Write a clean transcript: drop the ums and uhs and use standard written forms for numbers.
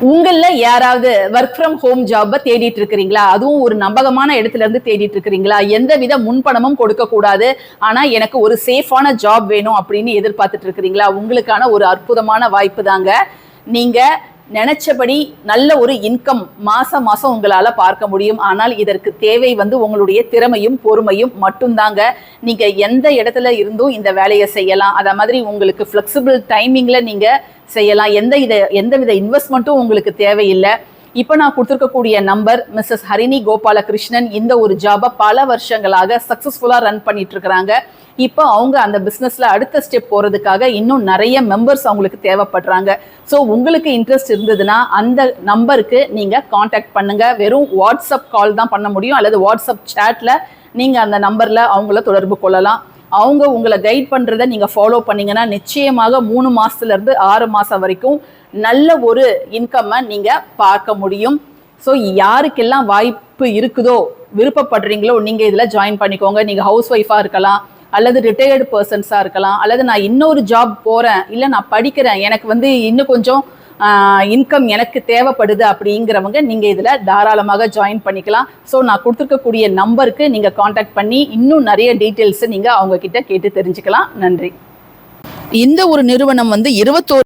உங்கள யாராவது work from home ஜாப்பை தேடிட்டு இருக்கிறீங்களா? அதுவும் ஒரு நம்பகமான இடத்துல இருந்து தேடிட்டு இருக்கிறீங்களா? எந்தவித முன்பணமும் கொடுக்க கூடாது, ஆனா எனக்கு ஒரு சேஃபான ஜாப் வேணும் அப்படின்னு எதிர்பார்த்துட்டு இருக்கிறீங்களா? உங்களுக்கான ஒரு அற்புதமான வாய்ப்பு தாங்க. நீங்க நினைச்சபடி நல்ல ஒரு இன்கம் மாசம் மாசம் உங்களால பார்க்க முடியும். ஆனால் இதற்கு தேவை உங்களுடைய திறமையும் பொறுமையும் மட்டும்தாங்க. நீங்க எந்த இடத்துல இருந்தும் இந்த வேலையை செய்யலாம். அத மாதிரி உங்களுக்கு ஃபிளெக்சிபிள் டைமிங்ல நீங்க செய்யலாம். எந்தவித இன்வெஸ்ட்மெண்ட்டும் உங்களுக்கு தேவையில்லை. இப்போ நான் கொடுத்துருக்கக்கூடிய நம்பர் மிஸ்ஸஸ் ஹரிணி கோபாலகிருஷ்ணன் இந்த ஒரு ஜாபை பல வருஷங்களாக சக்ஸஸ்ஃபுல்லாக ரன் பண்ணிட்டு இருக்கிறாங்க. இப்போ அவங்க அந்த பிஸ்னஸில் அடுத்த ஸ்டெப் போகிறதுக்காக இன்னும் நிறைய மெம்பர்ஸ் அவங்களுக்கு தேவைப்படுறாங்க. ஸோ உங்களுக்கு இன்ட்ரெஸ்ட் இருந்ததுன்னா அந்த நம்பருக்கு நீங்கள் காண்டாக்ட் பண்ணுங்கள். வெறும் வாட்ஸ்அப் கால் தான் பண்ண முடியும், அல்லது வாட்ஸ்அப் சேட்டில் நீங்கள் அந்த நம்பரில் அவங்கள தொடர்பு கொள்ளலாம். அவங்க உங்களை கைட் பண்ணுறதை நீங்கள் ஃபாலோ பண்ணிங்கன்னா நிச்சயமாக 3 மாதத்துலேருந்து 6 மாதம் வரைக்கும் நல்ல ஒரு இன்கம்மை நீங்கள் பார்க்க முடியும். ஸோ யாருக்கெல்லாம் வாய்ப்பு இருக்குதோ விருப்பப்படுறீங்களோ நீங்கள் இதில் ஜாயின் பண்ணிக்கோங்க. நீங்கள் ஹவுஸ் ஒய்ஃபாக இருக்கலாம், அல்லது ரிட்டையர்டு பர்சன்ஸாக இருக்கலாம், அல்லது நான் இன்னொரு ஜாப் போகிறேன், இல்லை நான் படிக்கிறேன், எனக்கு இன்னும் கொஞ்சம் இன்கம் எனக்கு தேவைப்படுது அப்படிங்கிறவங்க நீங்கள் இதில் தாராளமாக ஜாயின் பண்ணிக்கலாம். ஸோ நான் கொடுத்துருக்கக்கூடிய நம்பருக்கு நீங்கள் காண்டாக்ட் பண்ணி இன்னும் நிறைய டீட்டெயில்ஸை நீங்கள் அவங்கக்கிட்ட கேட்டு தெரிஞ்சுக்கலாம். நன்றி. இந்த ஒரு நிறுவனம் 21